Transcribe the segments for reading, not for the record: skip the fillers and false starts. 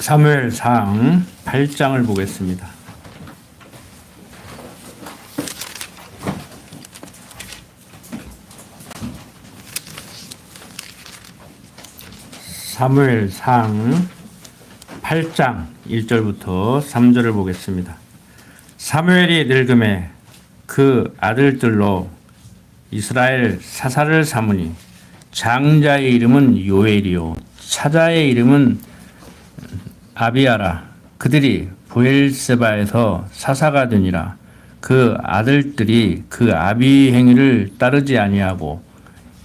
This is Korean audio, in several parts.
사무엘상 8장을 보겠습니다. 사무엘상 8장 1절부터 3절을 보겠습니다. 사무엘이 늙음에 그 아들들로 이스라엘 사사를 삼으니 장자의 이름은 요엘이요 차자의 이름은 아비아라. 그들이 브엘세바에서 사사가 되니라. 그 아들들이 그 아비 행위를 따르지 아니하고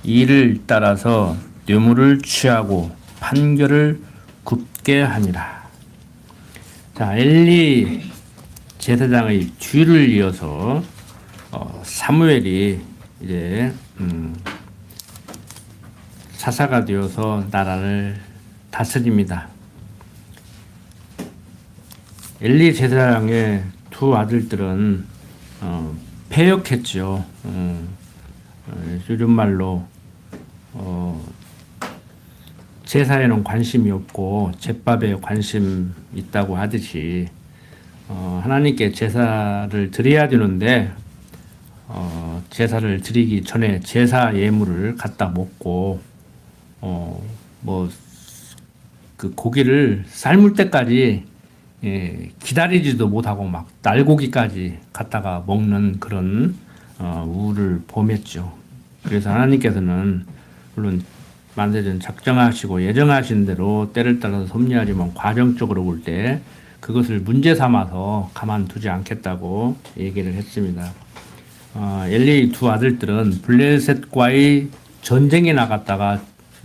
이를 따라서 뇌물을 취하고 판결을 굽게 하니라. 자, 엘리 제사장의 뒤를 이어서 사무엘이 이제 사사가 되어서 나라를 다스립니다. 엘리 제사장의 두 아들들은 패역했죠. 요즘 말로 제사에는 관심이 없고 제밥에 관심 있다고 하듯이 하나님께 제사를 드려야 되는데 제사를 드리기 전에 제사 예물을 갖다 먹고 그 고기를 삶을 때까지 기다리지도 못하고 막 날고기까지 갖다가 먹는 그런 우를 범했죠. 그래서 하나님께서는 물론 만세전 작정하시고 예정하신 대로 때를 따라서 섭리하지만 과정적으로 볼 때 그것을 문제 삼아서 가만두지 않겠다고 얘기를 했습니다. 엘리 두 아들들은 블레셋과의 전쟁에 나갔다가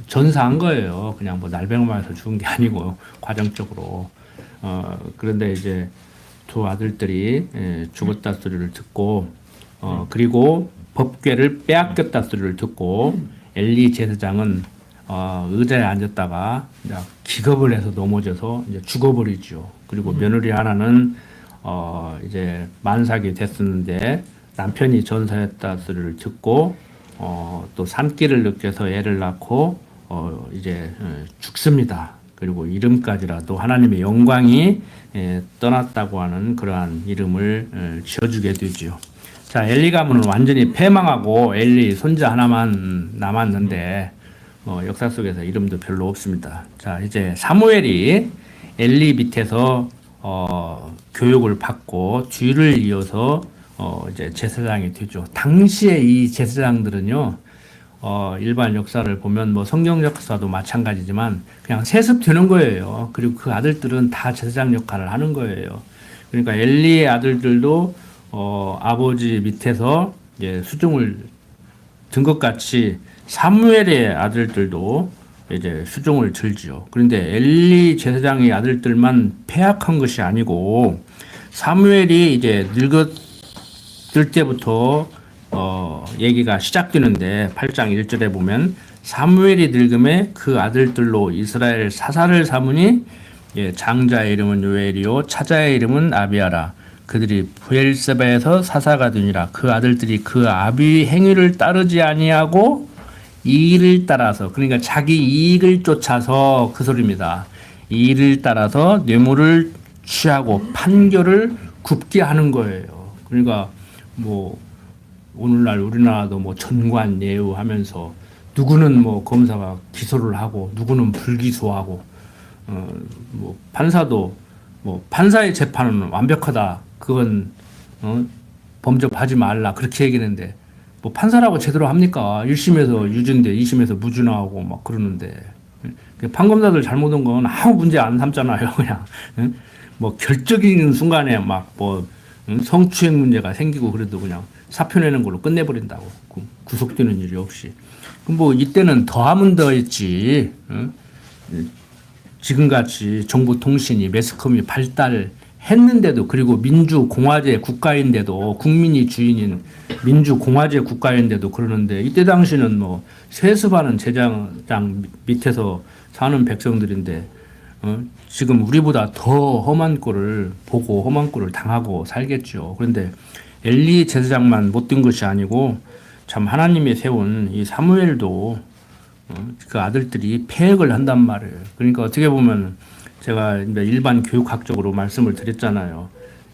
전사한 거예요. 그냥 뭐 날벼락에서 죽은 게 아니고 과정적으로. 그런데 이제 두 아들들이 죽었다 소리를 듣고 그리고 법궤를 빼앗겼다 소리를 듣고 엘리 제사장은 의자에 앉았다가 기겁을 해서 넘어져서 이제 죽어버리죠. 그리고 며느리 하나는 이제 만삭이 됐었는데 남편이 전사했다 소리를 듣고 또 산기를 느껴서 애를 낳고 이제 죽습니다. 그리고 이름까지라도 하나님의 영광이 떠났다고 하는 그러한 이름을 지어주게 되죠. 자, 엘리 가문은 완전히 패망하고 엘리 손자 하나만 남았는데 역사 속에서 이름도 별로 없습니다. 자, 이제 사무엘이 엘리 밑에서 교육을 받고 뒤를 이어서 이제 제사장이 되죠. 당시에 이 제사장들은요. 일반 역사를 보면 뭐 성경 역사도 마찬가지지만 그냥 세습되는 거예요. 그리고 그 아들들은 다 제사장 역할을 하는 거예요. 그러니까 엘리의 아들들도 아버지 밑에서 이제 수종을 든 것 같이 사무엘의 아들들도 이제 수종을 들지요. 그런데 엘리 제사장의 아들들만 패악한 것이 아니고 사무엘이 이제 늙었을 때부터 얘기가 시작되는데 8장 1절에 보면 사무엘이 늙음에 그 아들들로 이스라엘 사사를 삼으니 장자의 이름은 요엘이요 차자의 이름은 아비아라. 그들이 브엘세바에서 사사가 되니라. 그 아들들이 그 아비 행위를 따르지 아니하고 이를 따라서, 그러니까 자기 이익을 쫓아서 그 소리입니다. 이를 따라서 뇌물을 취하고 판결을 굽게 하는 거예요. 그러니까 뭐 오늘날 우리나라도 뭐 전관 예우하면서 누구는 뭐 검사가 기소를 하고 누구는 불기소하고 뭐 판사도 뭐 판사의 재판은 완벽하다. 그건 범접하지 말라. 그렇게 얘기했는데 뭐 판사라고 제대로 합니까? 1심에서 유죄인데 2심에서 무죄 나오고 막 그러는데 판검사들 잘못한 건 아무 문제 안 삼잖아요. 그냥 뭐 결정적인 순간에 막 뭐 성추행 문제가 생기고 그래도 그냥 사표 내는 걸로 끝내버린다고. 구속되는 일이 없이. 그럼 뭐 이때는 더하면 더했지. 지금같이 정보통신이 매스컴이 발달했는데도 그리고 민주공화제 국가인데도 국민이 주인인 민주공화제 국가인데도 그러는데 이때 당시는 뭐 세습하는 제사장 밑에서 사는 백성들인데 지금 우리보다 더 험한 꼴을 보고 험한 꼴을 당하고 살겠죠. 그런데 엘리 제사장만 못된 것이 아니고 참 하나님이 세운 이 사무엘도 그 아들들이 패역을 한단 말이에요. 그러니까 어떻게 보면 제가 이제 일반 교육학적으로 말씀을 드렸잖아요.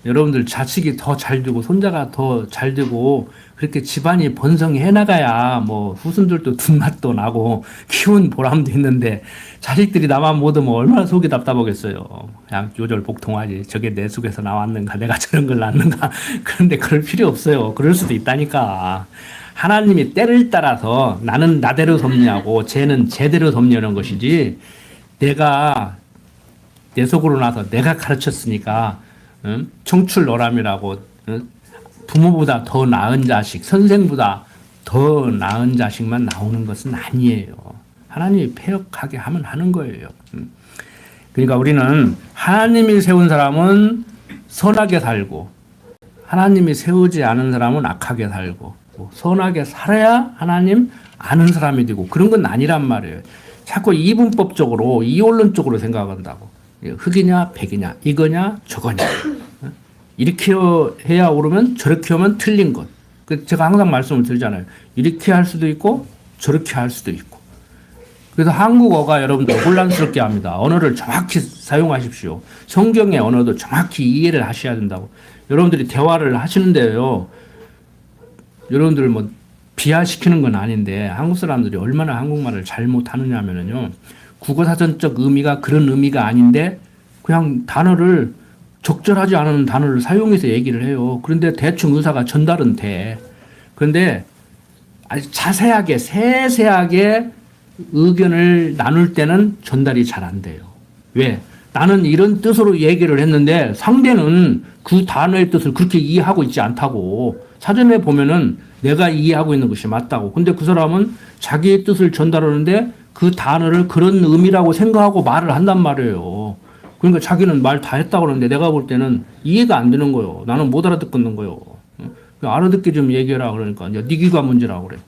여러분들 자식이 더 잘 되고 손자가 더 잘 되고 그렇게 집안이 번성해 나가야 뭐 후손들도 둔맛도 나고 키운 보람도 있는데 자식들이 나만 못 오면 얼마나 속이 답답하겠어요. 그냥 요절복통하지. 저게 내 속에서 나왔는가 내가 저런 걸 낳는가. 그런데 그럴 필요 없어요. 그럴 수도 있다니까. 하나님이 때를 따라서 나는 나대로 섭리하고 쟤는 제대로 섭리하는 것이지 내가 내 속으로 나서 내가 가르쳤으니까 청출어람이라고 부모보다 더 나은 자식, 선생보다 더 나은 자식만 나오는 것은 아니에요. 하나님이 폐역하게 하면 하는 거예요. 그러니까 우리는 하나님이 세운 사람은 선하게 살고 하나님이 세우지 않은 사람은 악하게 살고 선하게 살아야 하나님 아는 사람이 되고 그런 건 아니란 말이에요. 자꾸 이분법적으로 이원론적으로 생각한다고. 흑이냐 백이냐 이거냐 저거냐 이렇게 해야 오르면 저렇게 하면 틀린 것. 제가 항상 말씀을 드리잖아요. 이렇게 할 수도 있고 저렇게 할 수도 있고. 그래서 한국어가 여러분들 혼란스럽게 합니다. 언어를 정확히 사용하십시오. 성경의 언어도 정확히 이해를 하셔야 된다고. 여러분들이 대화를 하시는데요. 여러분들 뭐 비하시키는 건 아닌데 한국 사람들이 얼마나 한국말을 잘못하느냐 하면요. 국어사전적 의미가 그런 의미가 아닌데 그냥 단어를 적절하지 않은 단어를 사용해서 얘기를 해요. 그런데 대충 의사가 전달은 돼. 그런데 아주 자세하게 세세하게 의견을 나눌 때는 전달이 잘 안 돼요. 왜? 나는 이런 뜻으로 얘기를 했는데 상대는 그 단어의 뜻을 그렇게 이해하고 있지 않다고. 사전에 보면은 내가 이해하고 있는 것이 맞다고. 근데 그 사람은 자기의 뜻을 전달하는데 그 단어를 그런 의미라고 생각하고 말을 한단 말이에요. 그러니까 자기는 말 다 했다고 그러는데 내가 볼 때는 이해가 안 되는 거예요. 나는 못 알아듣는 거예요. 알아듣게 좀 얘기해라 그러니까 네 귀가 문제라고 그래.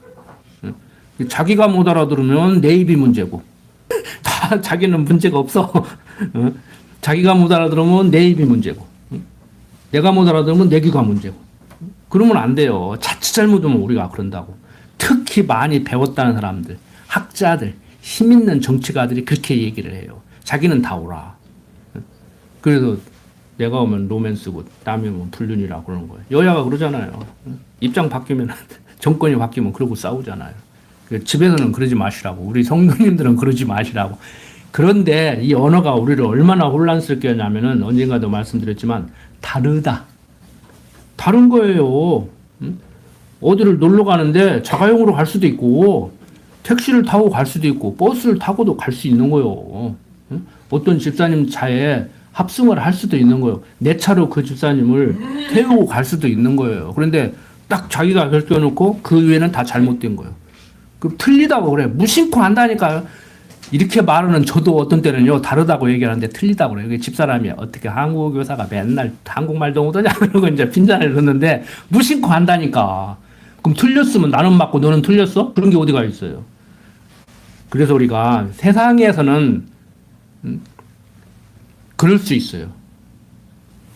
자기가 못 알아들으면 내 입이 문제고 다 자기는 문제가 없어. 자기가 못 알아들으면 내 입이 문제고 내가 못 알아들으면 내 귀가 문제고 그러면 안 돼요. 자칫 잘못하면 우리가 그런다고. 특히 많이 배웠다는 사람들 학자들 힘 있는 정치가들이 그렇게 얘기를 해요. 자기는 다 오라. 그래서 내가 오면 로맨스고 남이 오면 불륜이라고 그러는 거예요. 여야가 그러잖아요. 입장 바뀌면 정권이 바뀌면 그러고 싸우잖아요. 집에서는 그러지 마시라고. 우리 성도님들은 그러지 마시라고. 그런데 이 언어가 우리를 얼마나 혼란스럽게 하냐면은 언젠가도 말씀드렸지만 다르다. 다른 거예요. 어디를 놀러 가는데 자가용으로 갈 수도 있고 택시를 타고 갈 수도 있고 버스를 타고도 갈 수 있는 거예요. 어떤 집사님 차에 합승을 할 수도 있는 거예요. 내 차로 그 집사님을 태우고 갈 수도 있는 거예요. 그런데 딱 자기가 결정해놓고 그 외에는 다 잘못된 거예요. 그 틀리다고 그래. 무심코 한다니까요. 이렇게 말하는 저도 어떤 때는요 다르다고 얘기하는데 틀리다고 그래요. 집사람이 어떻게 한국어 교사가 맨날 한국말도 못하냐 그러고 이제 빈잔을 넣는데 무심코 한다니까. 그럼 틀렸으면 나는 맞고 너는 틀렸어? 그런 게 어디가 있어요. 그래서 우리가 세상에서는 그럴 수 있어요.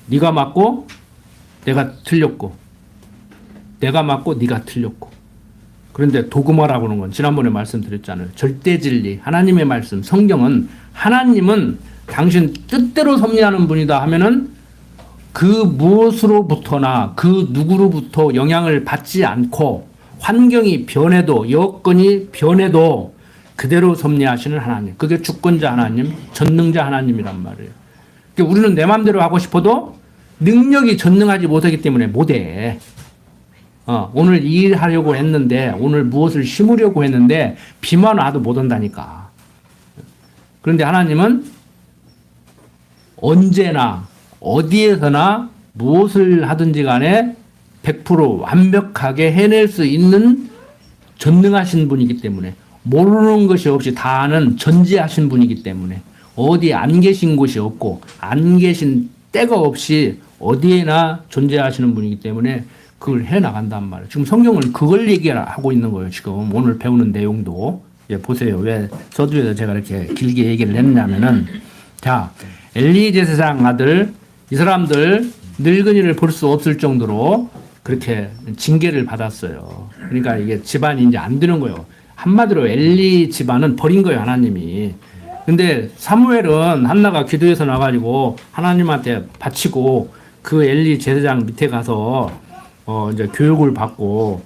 네가 맞고 내가 틀렸고 내가 맞고 네가 틀렸고 그런데 도그마라고 하는 건 지난번에 말씀드렸잖아요. 절대 진리 하나님의 말씀 성경은 하나님은 당신 뜻대로 섭리하는 분이다 하면은 그 무엇으로부터나 그 누구로부터 영향을 받지 않고 환경이 변해도 여건이 변해도 그대로 섭리하시는 하나님. 그게 주권자 하나님, 전능자 하나님이란 말이에요. 그러니까 우리는 내 마음대로 하고 싶어도 능력이 전능하지 못하기 때문에 못해. 오늘 이 일 하려고 했는데 오늘 무엇을 심으려고 했는데 비만 와도 못 온다니까. 그런데 하나님은 언제나 어디에서나 무엇을 하든지 간에 100% 완벽하게 해낼 수 있는 전능하신 분이기 때문에 모르는 것이 없이 다 아는 전지하신 분이기 때문에 어디 안 계신 곳이 없고 안 계신 때가 없이 어디에나 존재하시는 분이기 때문에 그걸 해나간단 말이에요. 지금 성경은 그걸 얘기하고 있는 거예요. 지금 오늘 배우는 내용도. 보세요. 왜 서두에서 제가 이렇게 길게 얘기를 했냐면은 자 엘리 제사장 아들 이 사람들 늙은이를 볼 수 없을 정도로 그렇게 징계를 받았어요. 그러니까 이게 집안이 이제 안 되는 거예요. 한마디로 엘리 집안은 버린 거예요. 하나님이. 근데 사무엘은 한나가 기도해서 나가지고 하나님한테 바치고 그 엘리 제사장 밑에 가서 이제 교육을 받고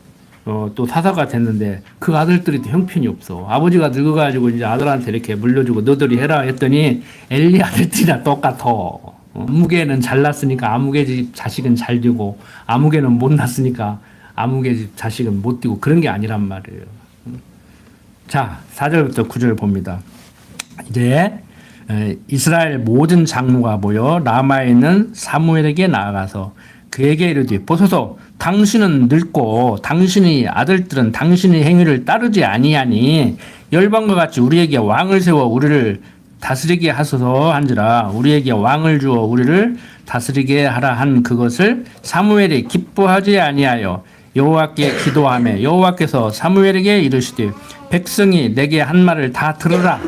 또 사사가 됐는데 그 아들들이 형편이 없어. 아버지가 늙어가지고 이제 아들한테 이렇게 물려주고 너들이 해라 했더니 엘리 아들들이랑 똑같아. 아무개는 잘났으니까 아무개 집 자식은 잘 되고 아무개는 못 났으니까 아무개 집 자식은 못 되고 그런 게 아니란 말이에요. 자, 4절부터 9절 봅니다. 이제 이스라엘 모든 장로가 모여 라마에 있는 사무엘에게 나아가서 그에게 이르되 보소서 당신은 늙고 당신의 아들들은 당신의 행위를 따르지 아니하니 열방과 같이 우리에게 왕을 세워 우리를 다스리게 하소서 한지라. 우리에게 왕을 주어 우리를 다스리게 하라 한 그것을 사무엘이 기뻐하지 아니하여 여호와께 기도하며 여호와께서 사무엘에게 이르시되 백성이 내게 한 말을 다 들으라.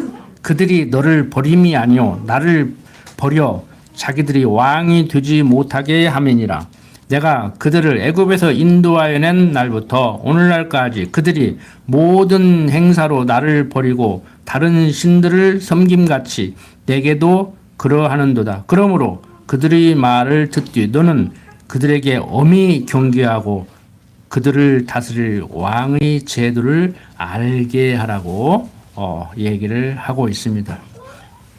그들이 너를 버림이 아니요 나를 버려 자기들이 왕이 되지 못하게 함이니라. 내가 그들을 애굽에서 인도하여 낸 날부터 오늘날까지 그들이 모든 행사로 나를 버리고 다른 신들을 섬김같이 내게도 그러하는도다. 그러므로 그들의 말을 듣되 너는 그들에게 엄히 경계하고 그들을 다스릴 왕의 제도를 알게 하라고 얘기를 하고 있습니다.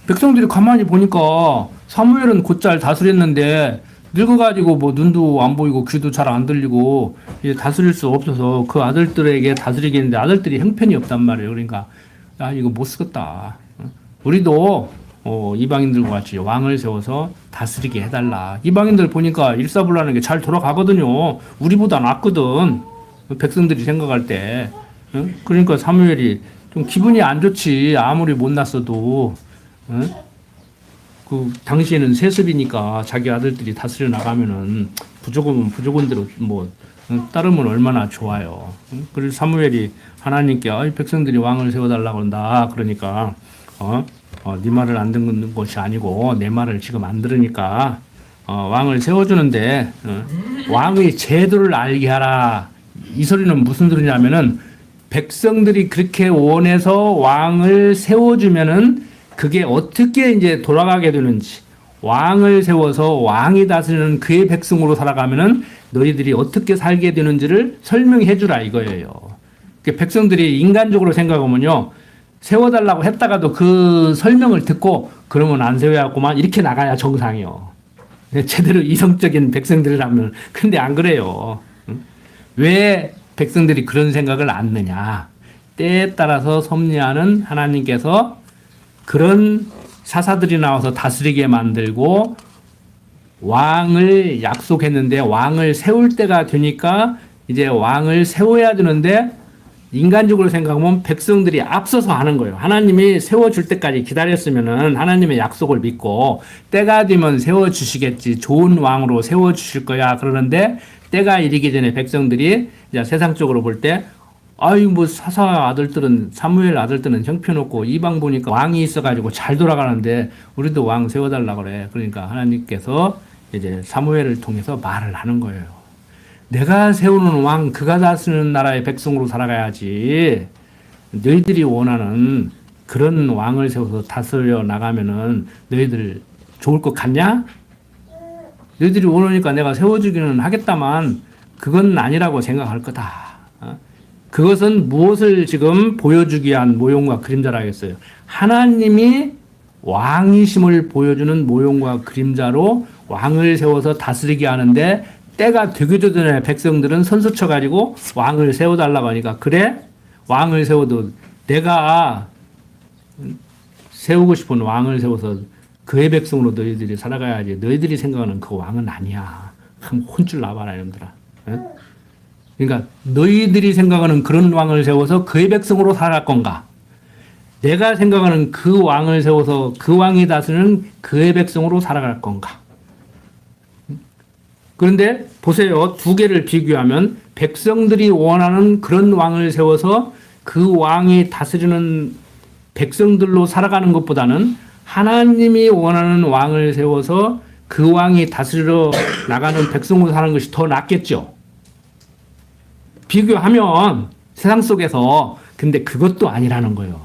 백성들이 가만히 보니까 사무엘은 곧잘 다스렸는데 늙어가지고 뭐 눈도 안 보이고 귀도 잘 안 들리고 이제 다스릴 수 없어서 그 아들들에게 다스리겠는데 아들들이 형편이 없단 말이에요. 그러니까 야 이거 못 쓰겠다. 우리도 이방인들과 같이 왕을 세워서 다스리게 해달라. 이방인들 보니까 일사불란하게 잘 돌아가거든요. 우리보다 낫거든. 백성들이 생각할 때. 그러니까 사무엘이 좀 기분이 안 좋지. 아무리 못났어도. 그 당시에는 세습이니까 자기 아들들이 다스려 나가면은 부족하면 부족한대로 뭐 따르면 얼마나 좋아요. 그래서 사무엘이 하나님께 백성들이 왕을 세워달라고 한다. 그러니까 네 말을 안 듣는 것이 아니고 내 말을 지금 안 들으니까 왕을 세워주는데 왕의 제도를 알게 하라. 이 소리는 무슨 소리냐면은 백성들이 그렇게 원해서 왕을 세워주면은 그게 어떻게 이제 돌아가게 되는지 왕을 세워서 왕이 다스리는 그의 백성으로 살아가면은 너희들이 어떻게 살게 되는지를 설명해 주라 이거예요. 백성들이 인간적으로 생각하면요. 세워달라고 했다가도 그 설명을 듣고 그러면 안 세워야겠구만 이렇게 나가야 정상이요. 제대로 이성적인 백성들이라면. 근데 안 그래요. 왜 백성들이 그런 생각을 않느냐. 때에 따라서 섭리하는 하나님께서 그런 사사들이 나와서 다스리게 만들고 왕을 약속했는데 왕을 세울 때가 되니까 이제 왕을 세워야 되는데 인간적으로 생각하면 백성들이 앞서서 하는 거예요. 하나님이 세워줄 때까지 기다렸으면은 하나님의 약속을 믿고 때가 되면 세워주시겠지. 좋은 왕으로 세워주실 거야. 그러는데 때가 이르기 전에 백성들이 이제 세상적으로 볼 때 아이 뭐 사사 아들들은 사무엘 아들들은 형편없고 이방 보니까 왕이 있어가지고 잘 돌아가는데 우리도 왕 세워달라 그래. 그러니까 하나님께서 이제 사무엘을 통해서 말을 하는 거예요. 내가 세우는 왕 그가 다스리는 나라의 백성으로 살아가야지. 너희들이 원하는 그런 왕을 세워서 다스려 나가면은 너희들 좋을 것 같냐? 너희들이 원하니까 내가 세워주기는 하겠다만 그건 아니라고 생각할 거다. 그것은 무엇을 지금 보여주기 위한 모형과 그림자라겠어요. 하나님이 왕이심을 보여주는 모형과 그림자로 왕을 세워서 다스리게 하는데 때가 되기 전에 백성들은 선수 쳐가지고 왕을 세워달라고 하니까 그래? 왕을 세워도 내가 세우고 싶은 왕을 세워서 그의 백성으로 너희들이 살아가야지. 너희들이 생각하는 그 왕은 아니야. 한번 혼쭐 나봐라 이놈들아. 그러니까 너희들이 생각하는 그런 왕을 세워서 그의 백성으로 살아갈 건가? 내가 생각하는 그 왕을 세워서 그 왕이 다스리는 그의 백성으로 살아갈 건가? 그런데 보세요. 두 개를 비교하면 백성들이 원하는 그런 왕을 세워서 그 왕이 다스리는 백성들로 살아가는 것보다는 하나님이 원하는 왕을 세워서 그 왕이 다스리러 나가는 백성으로 사는 것이 더 낫겠죠. 비교하면 세상 속에서 근데 그것도 아니라는 거예요.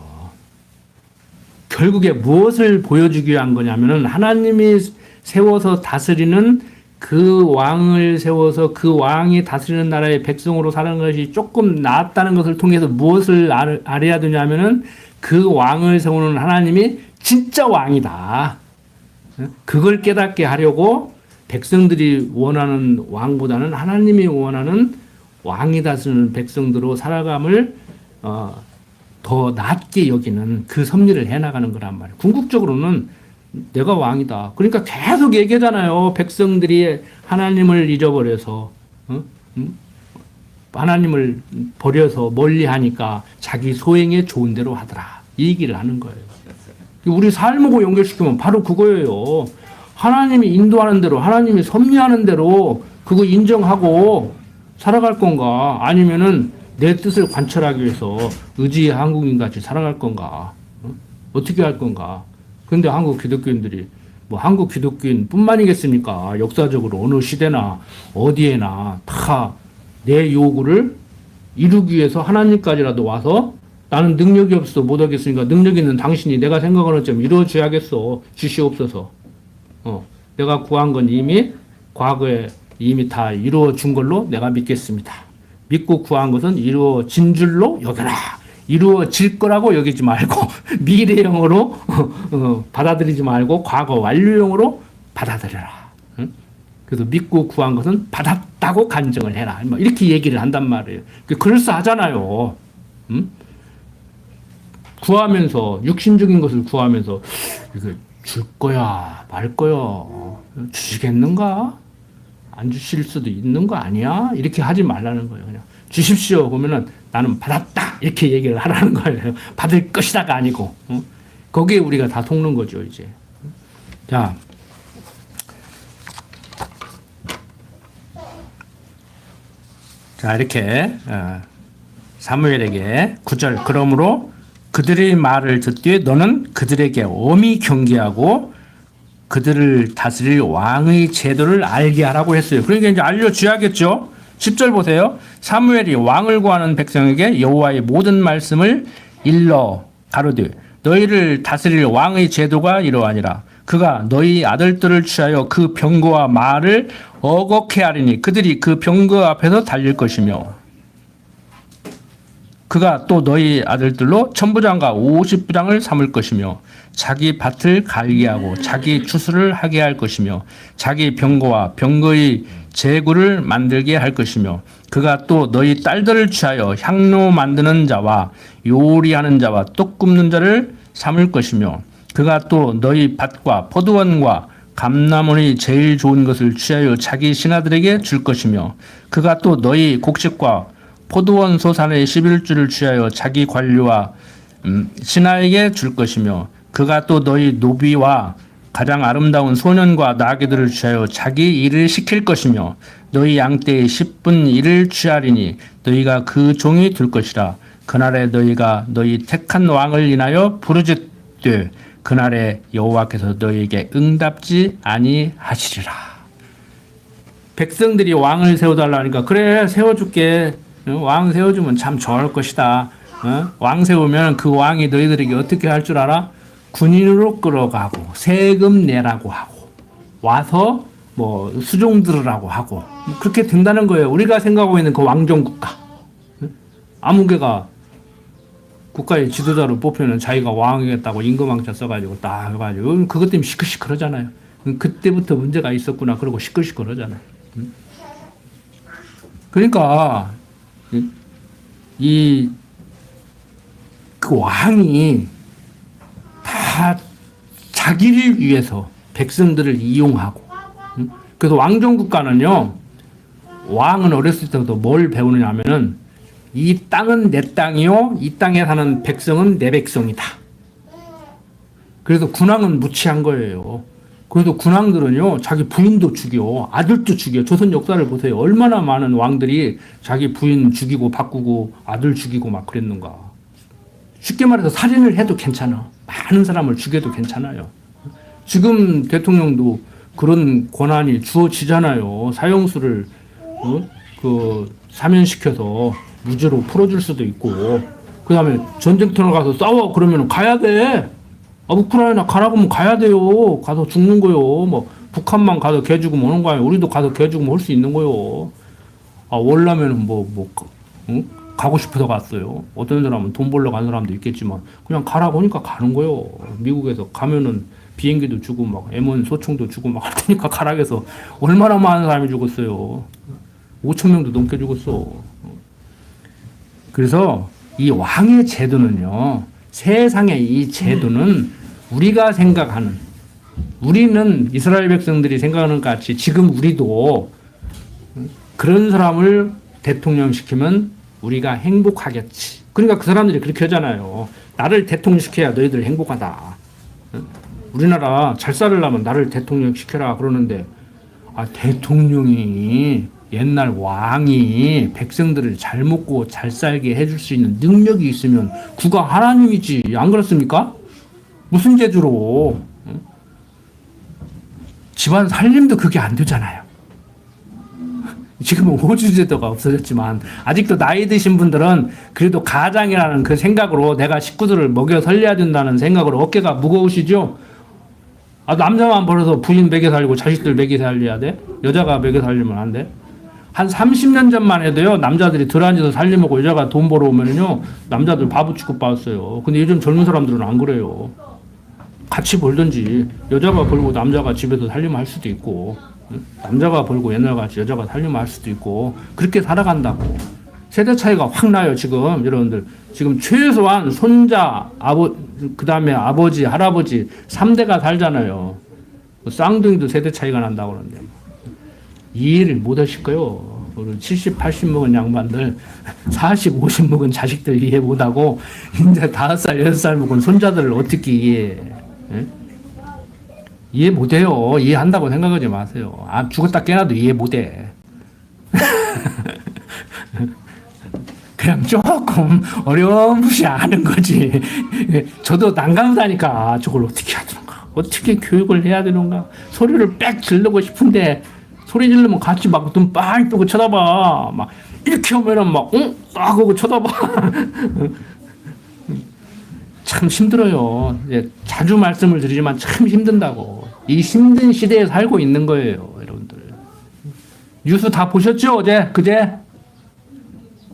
결국에 무엇을 보여주기 위한 거냐면은 하나님이 세워서 다스리는 그 왕을 세워서 그 왕이 다스리는 나라의 백성으로 사는 것이 조금 나았다는 것을 통해서 무엇을 알아야 되냐면은 그 왕을 세우는 하나님이 진짜 왕이다. 그걸 깨닫게 하려고 백성들이 원하는 왕보다는 하나님이 원하는 왕이 다스리는 백성들로 살아감을 더 낮게 여기는 그 섭리를 해나가는 거란 말이에요. 궁극적으로는 내가 왕이다. 그러니까 계속 얘기하잖아요. 백성들이 하나님을 잊어버려서 하나님을 버려서 멀리하니까 자기 소행에 좋은 대로 하더라. 이 얘기를 하는 거예요. 우리 삶하고 연결시키면 바로 그거예요. 하나님이 인도하는 대로, 하나님이 섭리하는 대로 그거 인정하고 살아갈 건가? 아니면은 내 뜻을 관철하기 위해서 의지의 한국인같이 살아갈 건가? 어떻게 할 건가? 근데 한국 기독교인들이 뭐 한국 기독교인 뿐만이겠습니까? 역사적으로 어느 시대나 어디에나 다 내 요구를 이루기 위해서 하나님까지라도 와서 나는 능력이 없어 못하겠으니까 능력 있는 당신이 내가 생각하는 점 이루어줘야겠어. 주시옵소서. 내가 구한 건 이미 과거에 이미 다 이루어준 걸로 내가 믿겠습니다. 믿고 구한 것은 이루어진 줄로 여겨라. 이루어질 거라고 여기지 말고 미래형으로 받아들이지 말고 과거 완료형으로 받아들여라. 그래서 믿고 구한 것은 받았다고 간증을 해라. 이렇게 얘기를 한단 말이에요. 그럴싸하잖아요. 구하면서 육신적인 것을 구하면서 이거 줄 거야 말 거야 주시겠는가? 안 주실 수도 있는 거 아니야? 이렇게 하지 말라는 거예요. 그냥 주십시오. 그러면은 나는 받았다 이렇게 얘기를 하라는 거예요. 받을 것이다가 아니고 거기에 우리가 다 속는 거죠 이제. 자 이렇게 사무엘에게 9절 그러므로 그들의 말을 듣되 너는 그들에게 엄히 경계하고 그들을 다스릴 왕의 제도를 알게 하라고 했어요. 그러니까 이제 알려줘야겠죠. 10절 보세요. 사무엘이 왕을 구하는 백성에게 여호와의 모든 말씀을 일러 가로되 너희를 다스릴 왕의 제도가 이러하니라. 그가 너희 아들들을 취하여 그 병거와 말을 어겁게 하리니 그들이 그 병거 앞에서 달릴 것이며 그가 또 너희 아들들로 천부장과 50부장을 삼을 것이며 자기 밭을 갈기하고 자기 추수를 하게 할 것이며 자기 병거와 병거의 제구를 만들게 할 것이며 그가 또 너희 딸들을 취하여 향로 만드는 자와 요리하는 자와 떡 굽는 자를 삼을 것이며 그가 또 너희 밭과 포도원과 감람원이 제일 좋은 것을 취하여 자기 신하들에게 줄 것이며 그가 또 너희 곡식과 포도원 소산의 11주를 취하여 자기 관료와 신하에게 줄 것이며 그가 또 너희 노비와 가장 아름다운 소년과 나귀들을 취하여 자기 일을 시킬 것이며 너희 양떼의 10분 일을 취하리니 너희가 그 종이 될 것이라. 그날에 너희가 너희 택한 왕을 인하여 부르짖되 그날에 여호와께서 너희에게 응답지 아니하시리라. 백성들이 왕을 세워달라니까 그래 세워줄게. 왕 세워주면 참 좋을 것이다. 왕 세우면 그 왕이 너희들에게 어떻게 할 줄 알아? 군인으로 끌어가고 세금 내라고 하고 와서 뭐 수종 들으라고 하고 그렇게 된다는 거예요. 우리가 생각하고 있는 그 왕정 국가. 아무개가 국가의 지도자로 뽑히면 자기가 왕이겠다고 임금왕자 써가지고 딱 해가지고 그것 때문에 시끌시끌하잖아요. 그때부터 문제가 있었구나 그러고 시끌시끌하잖아요. 그러니까 그 왕이 다 자기를 위해서 백성들을 이용하고 그래서 왕정 국가는요 왕은 어렸을 때부터 뭘 배우느냐면은 이 땅은 내 땅이요 이 땅에 사는 백성은 내 백성이다. 그래서 군왕은 무치한 거예요. 그래서 군왕들은요 자기 부인도 죽여 아들도 죽여. 조선 역사를 보세요. 얼마나 많은 왕들이 자기 부인 죽이고 바꾸고 아들 죽이고 막 그랬는가. 쉽게 말해서 살인을 해도 괜찮아. 많은 사람을 죽여도 괜찮아요. 지금 대통령도 그런 권한이 주어지잖아요. 사형수를 사면시켜서 무죄로 풀어줄 수도 있고 그 다음에 전쟁터로 가서 싸워 그러면 가야 돼. 우크라이나 가라고 하면 가야 돼요. 가서 죽는 거요. 뭐 북한만 가서 개 죽으면 오는 거 아니에요. 우리도 가서 개 죽으면 올 수 있는 거요. 월라면은 응? 가고 싶어서 갔어요. 어떤 사람은 돈 벌러 가는 사람도 있겠지만 그냥 가라고 하니까 가는 거요. 미국에서 가면은 비행기도 주고 막 M1 소총도 주고 막 할 테니까 가라고 해서 얼마나 많은 사람이 죽었어요. 5천 명도 넘게 죽었어. 그래서 이 왕의 제도는요, 세상의 이 제도는 우리가 생각하는, 우리는 이스라엘 백성들이 생각하는 것 같이 지금 우리도 그런 사람을 대통령 시키면 우리가 행복하겠지. 그러니까 그 사람들이 그렇게 하잖아요. 나를 대통령 시켜야 너희들 행복하다. 우리나라 잘 살려면 나를 대통령 시켜라 그러는데, 대통령이 옛날 왕이 백성들을 잘 먹고 잘 살게 해줄 수 있는 능력이 있으면 그가 하나님이지. 안 그렇습니까? 무슨 재주로? 집안 살림도 그게 안 되잖아요. 지금은 호주제도가 없어졌지만 아직도 나이 드신 분들은 그래도 가장이라는 그 생각으로 내가 식구들을 먹여 살려야 된다는 생각으로 어깨가 무거우시죠? 남자만 벌어서 부인 먹여 살리고 자식들 먹여 살려야 돼? 여자가 먹여 살리면 안 돼? 한 30년 전만 해도요, 남자들이 들어앉아서 살림하고 여자가 돈 벌어오면요, 남자들 바보 취급받았어요. 근데 요즘 젊은 사람들은 안 그래요. 같이 벌든지, 여자가 벌고 남자가 집에서 살림할 수도 있고, 남자가 벌고 옛날같이 여자가 살림할 수도 있고, 그렇게 살아간다고. 세대 차이가 확 나요, 지금. 여러분들. 지금 최소한 손자, 그 다음에 아버지, 할아버지, 3대가 살잖아요. 쌍둥이도 세대 차이가 난다고 그러는데. 이해를 못 하실 거예요. 70, 80 먹은 양반들, 40, 50 먹은 자식들 이해 못 하고, 이제 5살, 6살 먹은 손자들을 어떻게 이해해? 예? 이해 못 해요. 이해한다고 생각하지 마세요. 죽었다 깨어나도 이해 못 해. 그냥 조금 어려움없이 아는 거지. 저도 난감하다니까. 저걸 어떻게 하든가. 어떻게 교육을 해야 되는가. 소리를 빽 지르고 싶은데, 소리 지르면 같이 막 눈 빵 뜨고 쳐다봐. 막 이렇게 하면은 막 딱 하고 쳐다봐. 참 힘들어요. 이제 자주 말씀을 드리지만 참 힘든다고. 이 힘든 시대에 살고 있는 거예요, 여러분들. 뉴스 다 보셨죠? 어제? 그제?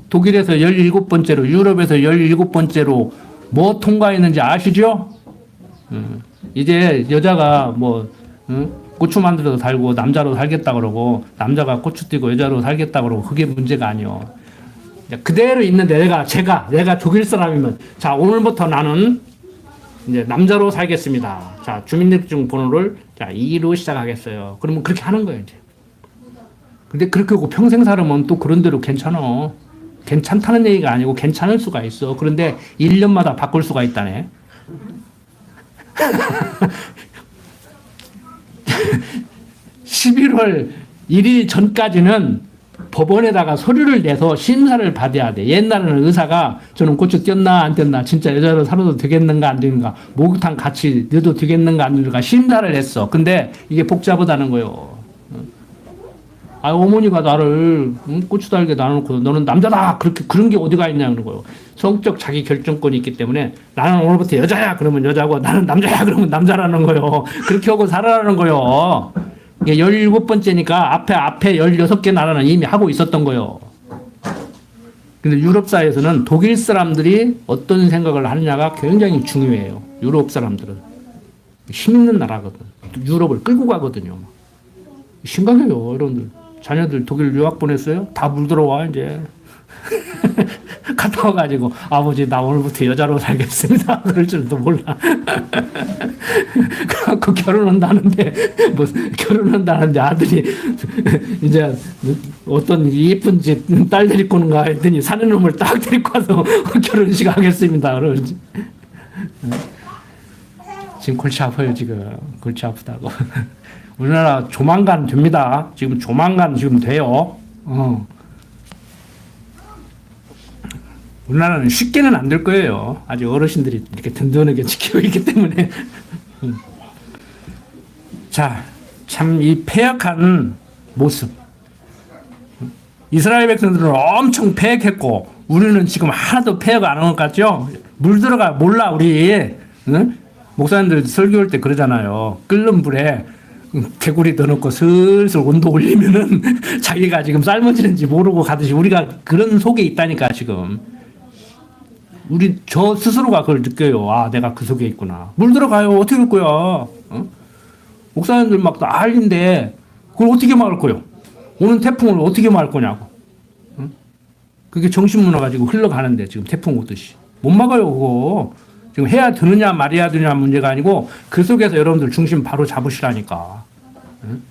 독일에서 17번째로, 유럽에서 17번째로 뭐 통과했는지 아시죠? 이제 여자가 고추 만들어서 살고 남자로 살겠다 그러고, 남자가 고추 띄고 여자로 살겠다 그러고, 그게 문제가 아니요. 그대로 있는데 내가 독일 사람이면, 자, 오늘부터 나는 이제 남자로 살겠습니다. 자, 주민등록증 번호를 2로 시작하겠어요. 그러면 그렇게 하는 거예요, 이제. 근데 그렇게 하고 평생 살으면 또 그런 대로 괜찮아. 괜찮다는 얘기가 아니고 괜찮을 수가 있어. 그런데 1년마다 바꿀 수가 있다네. 11월 1일 전까지는 법원에다가 서류를 내서 심사를 받아야 돼. 옛날에는 의사가 저는 고추 띄었나 안 띄었나, 진짜 여자로 살아도 되겠는가 안 되는가, 목욕탕 같이 넣어도 되겠는가 안 되는가 심사를 했어. 근데 이게 복잡하다는 거예요. 어머니가 나를 고추 달게 놔놓고 너는 남자다, 그런 게 어디가 있냐 그런 거예요. 성적 자기 결정권이 있기 때문에 나는 오늘부터 여자야 그러면 여자고, 나는 남자야 그러면 남자라는 거예요. 그렇게 하고 살아라는 거예요. 이게 17번째니까 앞에 16개 나라는 이미 하고 있었던 거예요. 근데 유럽 사회에서는 독일 사람들이 어떤 생각을 하느냐가 굉장히 중요해요. 유럽 사람들은 힘 있는 나라거든. 유럽을 끌고 가거든요. 심각해요, 여러분들. 자녀들 독일 유학 보냈어요? 다 물들어와 이제. 갔다 와가지고 아버지 나 오늘부터 여자로 살겠습니다. 그럴 줄도 몰라. 그래갖고 결혼한다는데 아들이 이제 어떤 예쁜 딸 데리고 오는가 했더니 사는 놈을 딱 데리고 와서 결혼식 하겠습니다. 그러지. 지금 골치 아파요, 지금. 골치 아프다고. 우리나라 조만간 됩니다. 지금 조만간 돼요. 우리나라는 쉽게는 안 될 거예요. 아직 어르신들이 이렇게 든든하게 지키고 있기 때문에. 자, 참 이 패역한 모습. 이스라엘 백성들은 엄청 패역했고, 우리는 지금 하나도 패역 안 한 것 같죠? 물들어가 몰라, 우리. 응? 목사님들 설교할 때 그러잖아요. 끓는 불에 개구리 넣어놓고 슬슬 온도 올리면은 자기가 지금 삶아지는지 모르고 가듯이 우리가 그런 속에 있다니까 지금. 저 스스로가 그걸 느껴요. 아, 내가 그 속에 있구나. 물 들어가요. 어떻게 할 거야? 어? 목사님들 막 난리인데 그걸 어떻게 막을 거요? 오는 태풍을 어떻게 막을 거냐고. 어? 그게 정신문화 가지고 흘러가는데 지금 태풍 오듯이. 못 막아요, 그거. 지금 해야 되느냐 말해야 되느냐 문제가 아니고 그 속에서 여러분들 중심 바로 잡으시라니까. 응?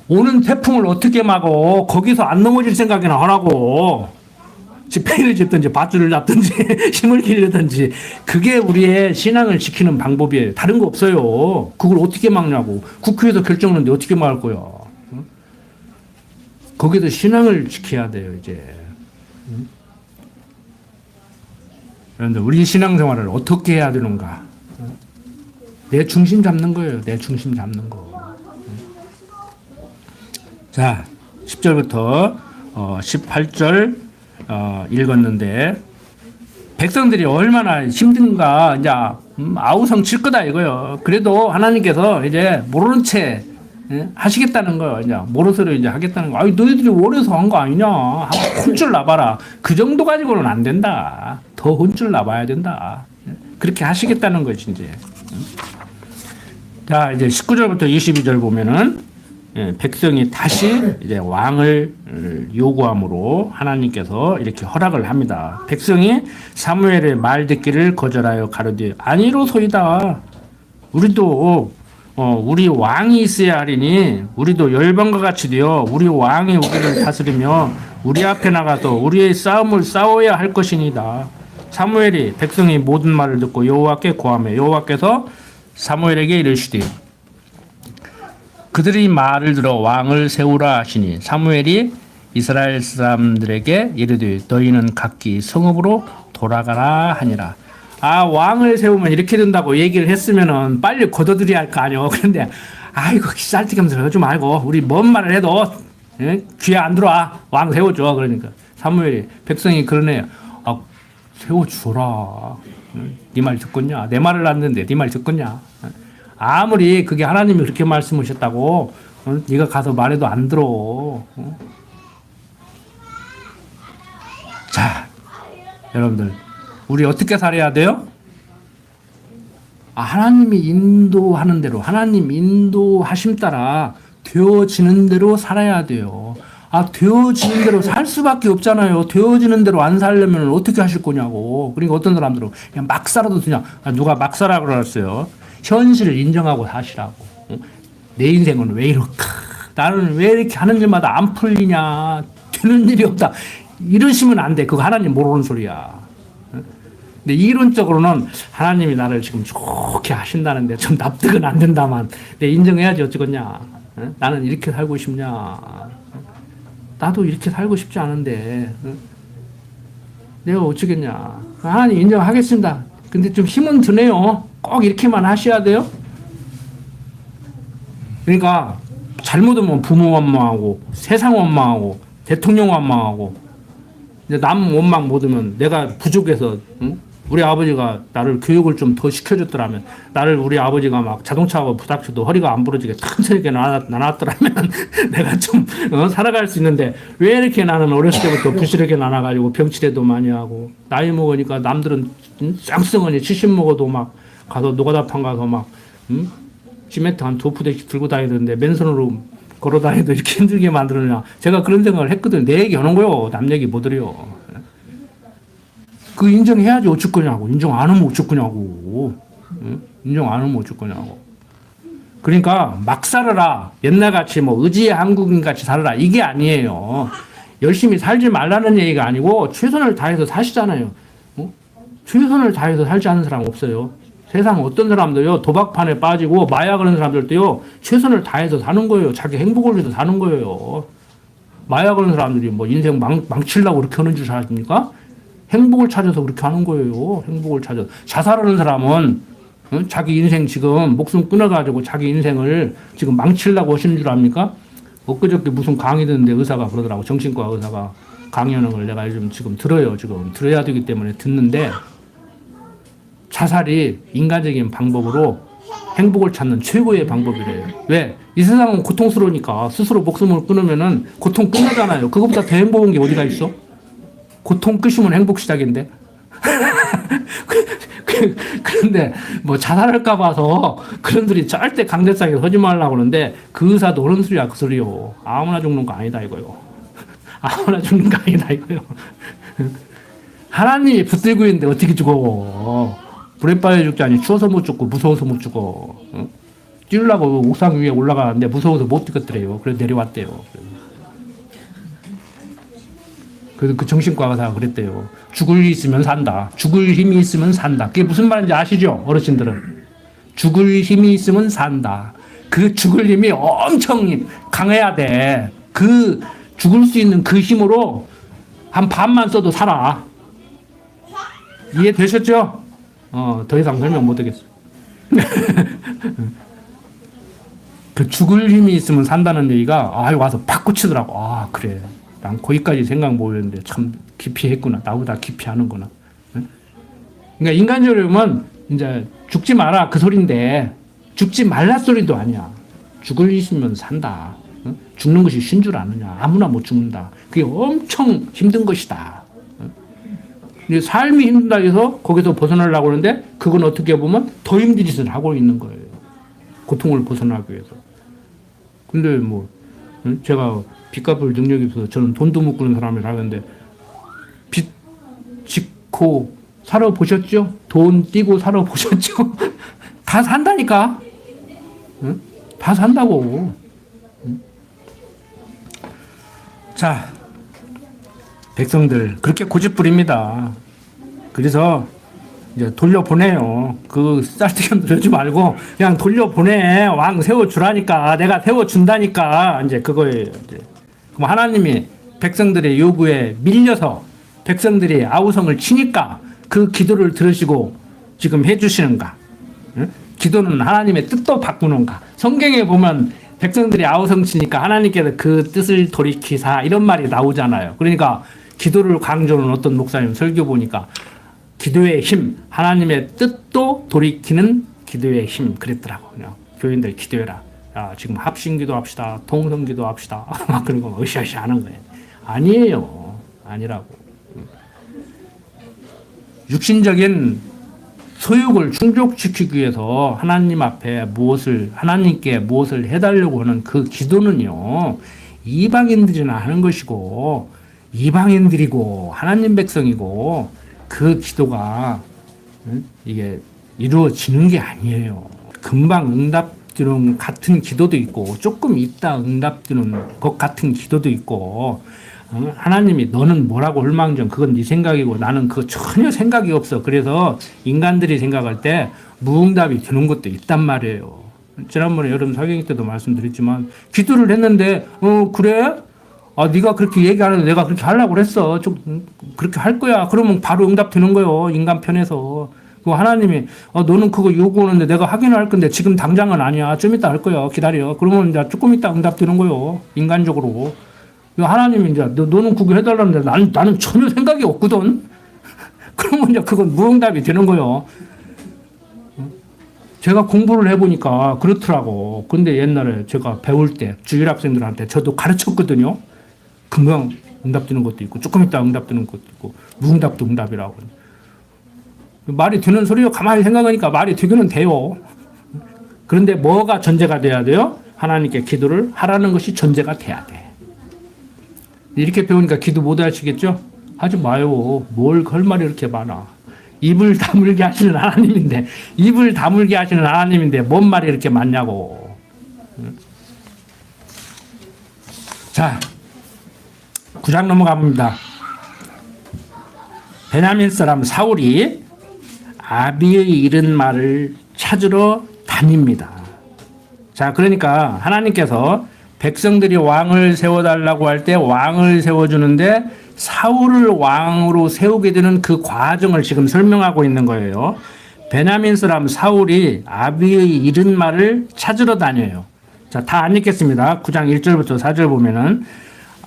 오는 태풍을 어떻게 막어? 거기서 안 넘어질 생각이나 하라고. 지팡이를 짚든지 밧줄을 잡든지 힘을 기르든지 그게 우리의 신앙을 지키는 방법이에요. 다른 거 없어요. 그걸 어떻게 막냐고. 국회에서 결정하는데 어떻게 막을 거야. 응? 거기서 신앙을 지켜야 돼요 이제. 응? 그런데 우리 신앙생활을 어떻게 해야 되는가? 내 중심 잡는 거예요. 내 중심 잡는 거. 자, 10절부터 18절 읽었는데 백성들이 얼마나 힘든가 이제 아우성 칠 거다 이거요. 그래도 하나님께서 이제 모르는 채 하시겠다는 거예요. 이제 모르서로 이제 하겠다는 거. 아니 너희들이 원해서 한 거 아니냐? 혼줄 나봐라. 그 정도 가지고는 안 된다. 더 혼줄 나봐야 된다. 그렇게 하시겠다는 거지 이제. 자 이제 19절부터 22절 보면은 백성이 다시 이제 왕을 요구함으로 하나님께서 이렇게 허락을 합니다. 백성이 사무엘의 말 듣기를 거절하여 가로되 아니로소이다. 우리도 우리 왕이 있어야 하리니 우리도 열방과 같이 되어 우리 왕이 우리를 다스리며 우리 앞에 나가서 우리의 싸움을 싸워야 할 것이니다. 사무엘이 백성이 모든 말을 듣고 여호와께 고하며 여호와께서 사무엘에게 이르시되 그들이 말을 들어 왕을 세우라 하시니 사무엘이 이스라엘 사람들에게 이르되 너희는 각기 성읍으로 돌아가라 하니라. 아 왕을 세우면 이렇게 된다고 얘기를 했으면은 빨리 거둬들여야 할 거 아니요. 그런데 아이고 쌀뜨기면서 그러지 말고 우리 뭔 말을 해도 귀에 안 들어와. 왕 세워줘. 그러니까 사무엘이 백성이 그러네요. 아 세워주라. 네 말 듣겠냐? 내 말을 안듣는데 네 말 듣겠냐? 아무리 그게 하나님이 그렇게 말씀하셨다고 네가 가서 말해도 안 들어. 자 여러분들 우리 어떻게 살아야 돼요? 하나님이 인도하는 대로 하나님 인도하심 따라 되어지는 대로 살아야 돼요. 되어지는 대로 살 수밖에 없잖아요. 되어지는 대로 안 살려면 어떻게 하실 거냐고. 그러니까 어떤 사람들은 그냥 막 살아도 그냥 누가 막 살아 그랬어요. 현실을 인정하고 사시라고. 내 인생은 왜 이럴까? 나는 왜 이렇게 하는 일마다 안 풀리냐? 되는 일이 없다. 이러시면 안 돼. 그거 하나님 모르는 소리야. 근데 이론적으로는 하나님이 나를 지금 좋게 하신다는데 좀 납득은 안 된다만 내 인정해야지 어쩌겠냐. 나는 이렇게 살고 싶냐. 나도 이렇게 살고 싶지 않은데 내가 어쩌겠냐. 하나님 인정하겠습니다. 근데 좀 힘은 드네요. 꼭 이렇게만 하셔야 돼요? 그러니까 잘못하면 부모 원망하고 세상 원망하고 대통령 원망하고 이제 남 원망 못하면 내가 부족해서 우리 아버지가 나를 교육을 좀 더 시켜줬더라면 나를 우리 아버지가 막 자동차하고 부닥쳐도 허리가 안 부러지게 튼튼하게 나눴더라면 내가 좀 살아갈 수 있는데 왜 이렇게 나는 어렸을 때부터 부스럽게 나눠가지고 병치레도 많이 하고 나이 먹으니까 남들은 쌍쌍하니 70 먹어도 막 가서 노가다판 가서 막 시멘트 한 2푸대씩 들고 다니는데 맨손으로 걸어 다니도 이렇게 힘들게 만들었냐. 제가 그런 생각을 했거든. 내 얘기 하는 거요. 남 얘기 못 들어요. 그 인정해야지 어쩔 거냐고. 인정 안 하면 어쩔 거냐고. 인정 안 하면 어쩔 거냐고. 그러니까 막 살아라. 옛날같이 뭐 의지의 한국인 같이 살아라. 이게 아니에요. 열심히 살지 말라는 얘기가 아니고 최선을 다해서 사시잖아요. 최선을 다해서 살지 않는 사람 없어요. 세상 어떤 사람도요 도박판에 빠지고 마약 그런 사람들도요 최선을 다해서 사는 거예요. 자기 행복을 위해서 사는 거예요. 마약 그런 사람들이 뭐 인생 망치려고 그렇게 하는 줄 아십니까? 행복을 찾아서 그렇게 하는 거예요. 행복을 찾아서. 자살하는 사람은 자기 인생 지금 목숨 끊어가지고 자기 인생을 지금 망치려고 하시는 줄 압니까? 엊그저께 무슨 강의 듣는데 의사가 그러더라고. 정신과 의사가 강의하는 걸 내가 요즘 지금 들어요. 지금 들어야 되기 때문에 듣는데 자살이 인간적인 방법으로 행복을 찾는 최고의 방법이래요. 왜? 이 세상은 고통스러우니까 스스로 목숨을 끊으면은 고통 끝나잖아요. 그것보다 더 행복한 게 어디가 있어? 고통 끝이면 행복 시작인데. 그런데 뭐 자살할까 봐서 그런 소리 절대 강대상에 서지 말라고 그러는데 그 의사도 그런 소리야 그 소리요. 아무나 죽는 거 아니다 이거요. 아무나 죽는 거 아니다 이거요. 하나님이 붙들고 있는데 어떻게 죽어? 불에 빠져 죽지 않니 추워서 못 죽고 무서워서 못 죽어. 응? 뛰려고 옥상 위에 올라가는데 무서워서 못 뛰겠더래요. 그래서 내려왔대요. 그래서 그 정신과 의사가 그랬대요. 죽을 힘이 있으면 산다. 죽을 힘이 있으면 산다. 그게 무슨 말인지 아시죠? 어르신들은. 죽을 힘이 있으면 산다. 그 죽을 힘이 엄청 강해야 돼. 그 죽을 수 있는 그 힘으로 한 반만 써도 살아. 이해되셨죠? 더 이상 설명 못 하겠어. 그 죽을 힘이 있으면 산다는 얘기가 와서 팍 꽂히더라고. 그래. 난 거기까지 생각 못 했는데 참 깊이 했구나. 나보다 깊이 하는구나. 그러니까 인간적으로 보면 이제 죽지 마라 그 소리인데 죽지 말라 소리도 아니야. 죽을 있으면 산다. 죽는 것이 쉰 줄 아느냐. 아무나 못 죽는다. 그게 엄청 힘든 것이다. 삶이 힘들다 해서 거기서 벗어나려고 하는데 그건 어떻게 보면 더 힘든 짓을 하고 있는 거예요. 고통을 벗어나기 위해서. 근데 뭐 제가 빚 갚을 능력이 없어서 저는 돈도 못 꾸는 사람이라 하는데 빚 짓고 살아보셨죠? 돈 띄고 살아보셨죠? 다 산다니까. 응? 다 산다고. 응? 자, 백성들 그렇게 고집부립니다. 그래서 이제 돌려보내요. 그 쌀뜨기 들지 말고 그냥 돌려보내. 왕 세워주라니까. 내가 세워준다니까. 이제 그거예요. 이제. 그럼 하나님이 백성들의 요구에 밀려서 백성들이 아우성을 치니까 그 기도를 들으시고 지금 해주시는가? 응? 기도는 하나님의 뜻도 바꾸는가? 성경에 보면 백성들이 아우성 치니까 하나님께서 그 뜻을 돌이키사 이런 말이 나오잖아요. 그러니까 기도를 강조하는 어떤 목사님 설교 보니까 기도의 힘, 하나님의 뜻도 돌이키는 기도의 힘 그랬더라고. 그냥 교인들 기도해라. 지금 합심기도 합시다. 통성기도 합시다. 그리고 으쌰으쌰 하는 거예요. 아니에요. 아니라고. 육신적인 소욕을 충족시키기 위해서 하나님 앞에 하나님께 무엇을 해달라고 하는 그 기도는요, 이방인들이나 하는 것이고, 이방인들이고, 하나님 백성이고, 그 기도가, 이게 이루어지는 게 아니에요. 금방 응답되는 같은 기도도 있고, 조금 있다 응답되는 것 같은 기도도 있고, 하나님이 너는 뭐라고 헐망정 그건 네 생각이고 나는 그거 전혀 생각이 없어. 그래서 인간들이 생각할 때 무응답이 되는 것도 있단 말이에요. 지난번에 여러분 사경이 때도 말씀드렸지만 기도를 했는데 그래? 네가 그렇게 얘기하는데 내가 그렇게 하려고 그랬어. 좀 그렇게 할 거야. 그러면 바로 응답되는 거예요. 인간 편에서. 하나님이 너는 그거 요구하는데 내가 하기는 할 건데 지금 당장은 아니야. 좀 이따 할 거야. 기다려. 그러면 이제 조금 이따 응답되는 거예요. 인간적으로. 하나님이 이제 너는 그거 해달라는데 나는 전혀 생각이 없거든. 그러면 이제 그건 무응답이 되는 거예요. 제가 공부를 해보니까 그렇더라고. 근데 옛날에 제가 배울 때 주일 학생들한테 저도 가르쳤거든요. 금방 응답되는 것도 있고 조금 있다 응답되는 것도 있고 무응답도 응답이라고. 말이 되는 소리요. 가만히 생각하니까 말이 되기는 돼요. 그런데 뭐가 전제가 돼야 돼요? 하나님께 기도를 하라는 것이 전제가 돼야 돼. 이렇게 배우니까 기도 못 하시겠죠? 하지 마요. 뭘 할 말이 이렇게 많아. 입을 다물게 하시는 하나님인데, 입을 다물게 하시는 하나님인데, 뭔 말이 이렇게 많냐고. 자, 9장 넘어갑니다. 베냐민 사람 사울이 아비의 잃은 말을 찾으러 다닙니다. 자, 그러니까 하나님께서 백성들이 왕을 세워달라고 할 때 왕을 세워주는데 사울을 왕으로 세우게 되는 그 과정을 지금 설명하고 있는 거예요. 베냐민 사람 사울이 아비의 잃은 말을 찾으러 다녀요. 자, 다 안 읽겠습니다. 9장 1절부터 4절 보면은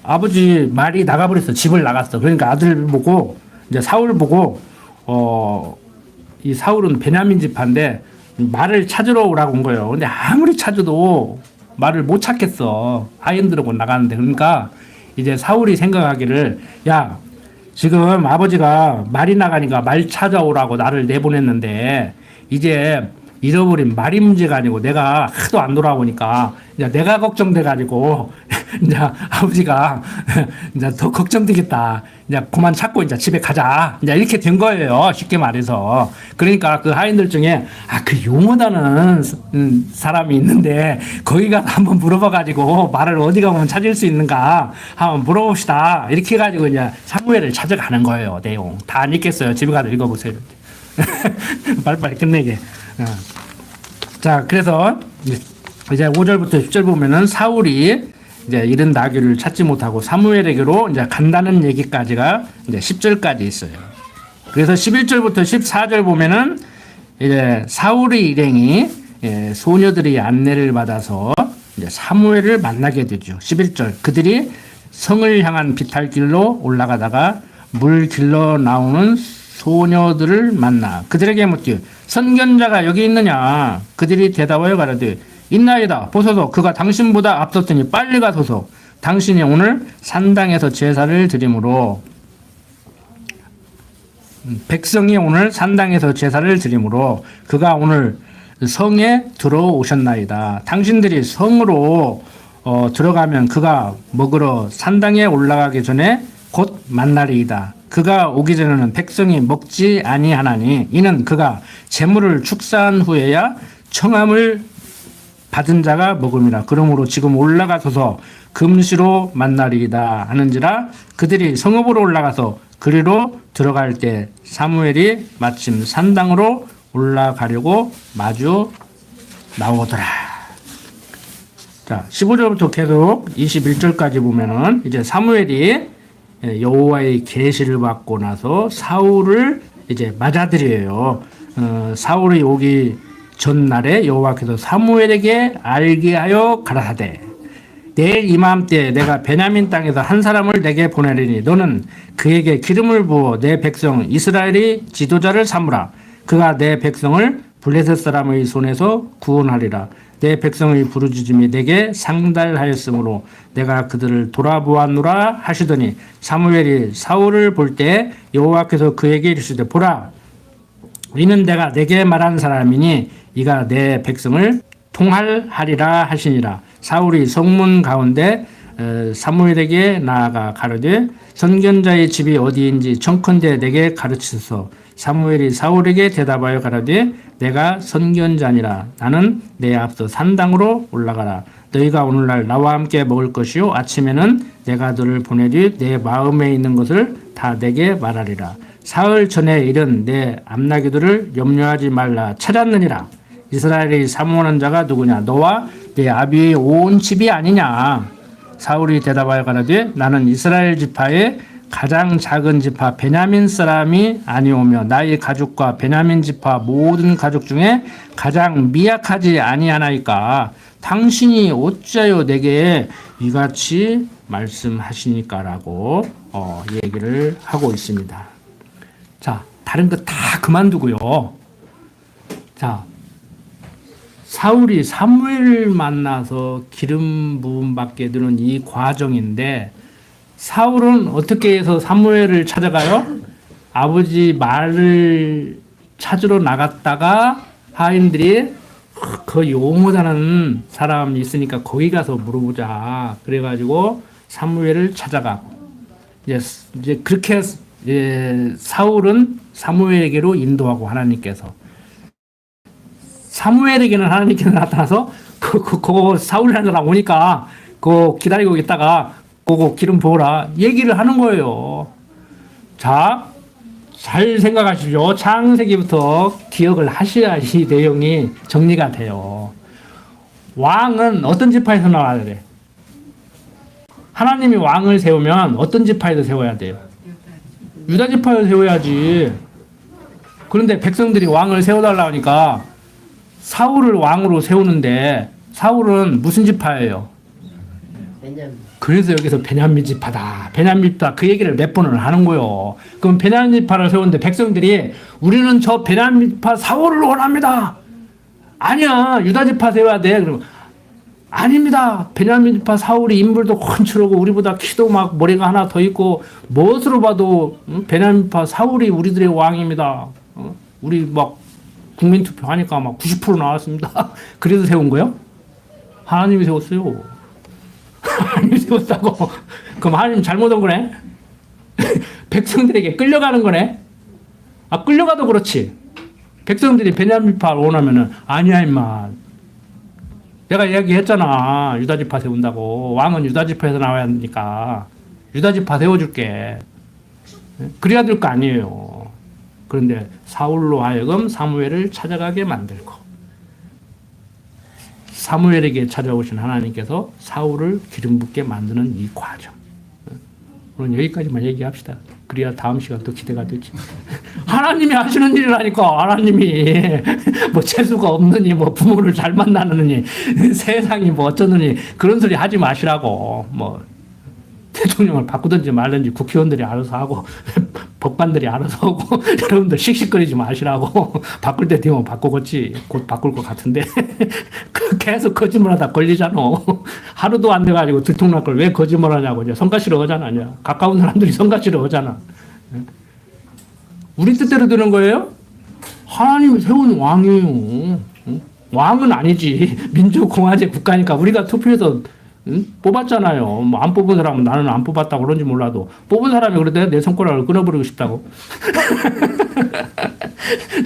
아버지 말이 나가버렸어. 집을 나갔어. 그러니까 아들 보고 이제 사울 보고 이 사울은 베냐민 지파인데 말을 찾으러 오라고 온 거예요. 근데 아무리 찾아도 말을 못 찾겠어. 하인들하고 나가는데. 그러니까 이제 사울이 생각하기를, 야, 지금 아버지가 말이 나가니까 말 찾아오라고 나를 내보냈는데 이제 잃어버린 말이 문제가 아니고 내가 하도 안 돌아오니까 이제 내가 걱정돼가지고 이제 아버지가 이제 더 걱정되겠다. 이제 그만 찾고 이제 집에 가자. 이제 이렇게 된 거예요. 쉽게 말해서. 그러니까 그 하인들 중에 그 용어다는 사람이 있는데 거기 가서 한번 물어봐가지고 말을 어디 가면 찾을 수 있는가 한번 물어봅시다. 이렇게 해가지고 이제 사무엘을 찾아가는 거예요. 내용 다 안 읽겠어요. 집에 가서 읽어보세요. 빨리빨리 끝내게. 자, 그래서 이제 5절부터 10절 보면은 사울이 이제 잃은 나귀를 찾지 못하고 사무엘에게로 이제 간다는 얘기까지가 이제 10절까지 있어요. 그래서 11절부터 14절 보면은 이제 사울의 일행이 소녀들이 안내를 받아서 이제 사무엘을 만나게 되죠. 11절 그들이 성을 향한 비탈길로 올라가다가 물 길러 나오는 소녀들을 만나 그들에게 묻되 선견자가 여기 있느냐. 그들이 대답하여 가라되 있나이다. 보소서 그가 당신보다 앞섰으니 빨리 가소서. 당신이 오늘 산당에서 제사를 드림으로 백성이 오늘 산당에서 제사를 드림으로 그가 오늘 성에 들어오셨나이다. 당신들이 성으로 들어가면 그가 먹으러 산당에 올라가기 전에 곧 만나리이다. 그가 오기 전에는 백성이 먹지 아니하나니 이는 그가 재물을 축사한 후에야 청함을 받은 자가 먹음이라. 그러므로 지금 올라가소서 금시로 만나리이다 하는지라. 그들이 성읍으로 올라가서 그리로 들어갈 때 사무엘이 마침 산당으로 올라가려고 마주 나오더라. 자, 15절부터 계속 21절까지 보면은 이제 사무엘이 여호와의 계시를 받고 나서 사울을 이제 맞아들여요. 사울이 오기 전날에 여호와께서 사무엘에게 알게 하여 가라사대 내일 이맘때 내가 베냐민 땅에서 한 사람을 내게 보내리니 너는 그에게 기름을 부어 내 백성 이스라엘의 지도자를 삼으라. 그가 내 백성을 블레셋 사람의 손에서 구원하리라. 내 백성의 부르짖음이 내게 상달하였으므로 내가 그들을 돌아보았노라 하시더니 사무엘이 사울을 볼 때 여호와께서 그에게 이르시되 보라 이는 내가 내게 말한 사람이니 이가 내 백성을 통할하리라 하시니라. 사울이 성문 가운데 사무엘에게 나아가 가로되 선견자의 집이 어디인지 청컨대 내게 가르치소서. 사무엘이 사울에게 대답하여 가로되 내가 선견자니라. 나는 내 앞서 산당으로 올라가라. 너희가 오늘날 나와 함께 먹을 것이요 아침에는 내가 너를 보내리 내 마음에 있는 것을 다 내게 말하리라. 사흘 전에 일은 내 암나기들을 염려하지 말라 찾았느니라. 이스라엘의 사모하는 자가 누구냐? 너와 내 아비의 온 집이 아니냐? 사울이 대답하여 가라되 나는 이스라엘 지파의 가장 작은 지파 베냐민 사람이 아니오며 나의 가족과 베냐민 지파 모든 가족 중에 가장 미약하지 아니하나이까. 당신이 어찌하여 내게 이같이 말씀하시니까라고 얘기를 하고 있습니다. 자, 다른 거 다 그만두고요. 자, 사울이 사무엘을 만나서 기름 부음 받게 되는 이 과정인데 사울은 어떻게 해서 사무엘을 찾아가요? 아버지 말을 찾으러 나갔다가 하인들이 그 용호다는 사람이 있으니까 거기 가서 물어보자. 그래가지고 사무엘을 찾아가고 이제 그렇게 사울은 사무엘에게로 인도하고 하나님께서 사무엘에게는 하나님께서 나타나서 그거 사울이라는 사람 오니까 그거 기다리고 있다가 그거 기름 부어라 얘기를 하는 거예요. 자, 잘 생각하십시오. 창세기부터 기억을 하셔야 이 내용이 정리가 돼요. 왕은 어떤 지파에서 나와야 돼? 하나님이 왕을 세우면 어떤 지파에서 세워야 돼요? 유다 지파에서 세워야지. 그런데 백성들이 왕을 세워달라 하니까 사울을 왕으로 세우는데 사울은 무슨 지파예요? 베냐민. 그래서 여기서 베냐민 지파다, 베냐민 지파 그 얘기를 몇 번을 하는 거요. 그럼 베냐민 지파를 세우는데 백성들이 우리는 저 베냐민 지파 사울을 원합니다. 아니야, 유다 지파 세워야 돼. 그러면 아닙니다. 베냐민 지파 사울이 인물도 훤칠하고 우리보다 키도 막 머리가 하나 더 있고 무엇으로 봐도 베냐민 지파 사울이 우리들의 왕입니다. 우리 막 국민 투표하니까 막 90% 나왔습니다. 그래서 세운 거요? 하나님이 세웠어요. 하나님이 세웠다고. 그럼 하나님 잘못한 거네? 백성들에게 끌려가는 거네? 아, 끌려가도 그렇지. 백성들이 베냐민파를 원하면은 아니야 임마. 내가 이야기했잖아. 유다지파 세운다고. 왕은 유다지파에서 나와야 하니까 유다지파 세워줄게. 그래야 될 거 아니에요. 그런데 사울로 하여금 사무엘을 찾아가게 만들고 사무엘에게 찾아오신 하나님께서 사울을 기름 붓게 만드는 이 과정. 오늘 여기까지만 얘기합시다. 그래야 다음 시간 또 기대가 되지. 하나님이 하시는 일이라니까. 하나님이 뭐 재수가 없느니 뭐 부모를 잘 만나느니 세상이 뭐 어쩌느니 그런 소리 하지 마시라고. 뭐 대통령을 바꾸든지 말든지 국회의원들이 알아서 하고 법관들이 알아서 하고 여러분들 씩씩거리지 마시라고. 바꿀 때 되면 바꾸겠지. 곧 바꿀 것 같은데 계속 거짓말하다 걸리잖아. 하루도 안 돼가지고 들통날 걸 왜 거짓말하냐고. 이제 성가시러 오잖아. 가까운 사람들이 성가시러 오잖아. 우리 뜻대로 되는 거예요? 하나님이 세운 왕이에요. 왕은 아니지. 민주공화제 국가니까 우리가 투표해서 뽑았잖아요. 뭐 안 뽑은 사람은 나는 안 뽑았다고 그런지 몰라도 뽑은 사람이 그래도 내 손가락을 끊어버리고 싶다고.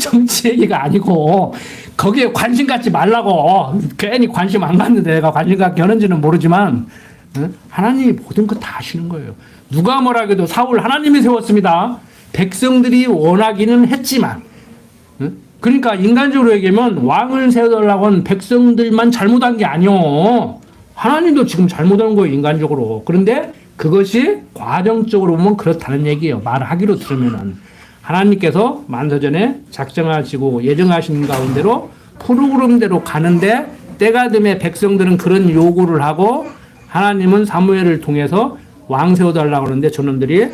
정치 얘기가 아니고 거기에 관심 갖지 말라고. 괜히 관심 안 갖는데 내가 관심 갖게 하는지는 모르지만 하나님이 모든 거 다 아시는 거예요. 누가 뭐라 해도 사울 하나님이 세웠습니다. 백성들이 원하기는 했지만 그러니까 인간적으로 얘기하면 왕을 세워달라고 한 백성들만 잘못한 게 아니오. 하나님도 지금 잘못한 거예요, 인간적으로. 그런데 그것이 과정적으로 보면 그렇다는 얘기예요. 말하기로 들으면은. 하나님께서 만서전에 작정하시고 예정하신 가운데로 프로그램대로 가는데 때가 되면 백성들은 그런 요구를 하고 하나님은 사무엘을 통해서 왕 세워달라고 그러는데 저놈들이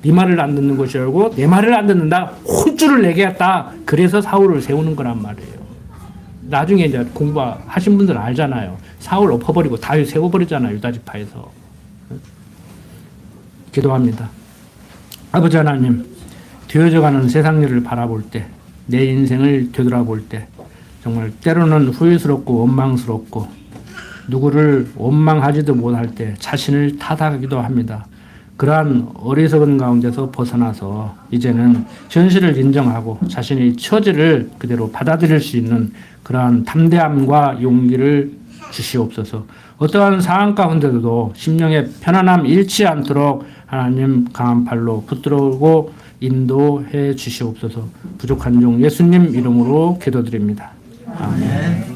네 말을 안 듣는 것이 알고 내 말을 안 듣는다. 혼쭐을 내게 했다. 그래서 사울을 세우는 거란 말이에요. 나중에 이제 공부하신 분들은 알잖아요. 사울 엎어버리고 다윗 세워버리잖아요. 유다지파에서. 기도합니다. 아버지 하나님, 되어져가는 세상 일을 바라볼 때, 내 인생을 되돌아볼 때 정말 때로는 후회스럽고 원망스럽고 누구를 원망하지도 못할 때 자신을 탓하기도 합니다. 그러한 어리석은 가운데서 벗어나서 이제는 현실을 인정하고 자신의 처지를 그대로 받아들일 수 있는 그러한 담대함과 용기를 주시옵소서. 어떠한 상황 가운데도 심령의 편안함 잃지 않도록 하나님 강한 팔로 붙들고 인도해 주시옵소서. 부족한 종 예수님 이름으로 기도드립니다. 아멘.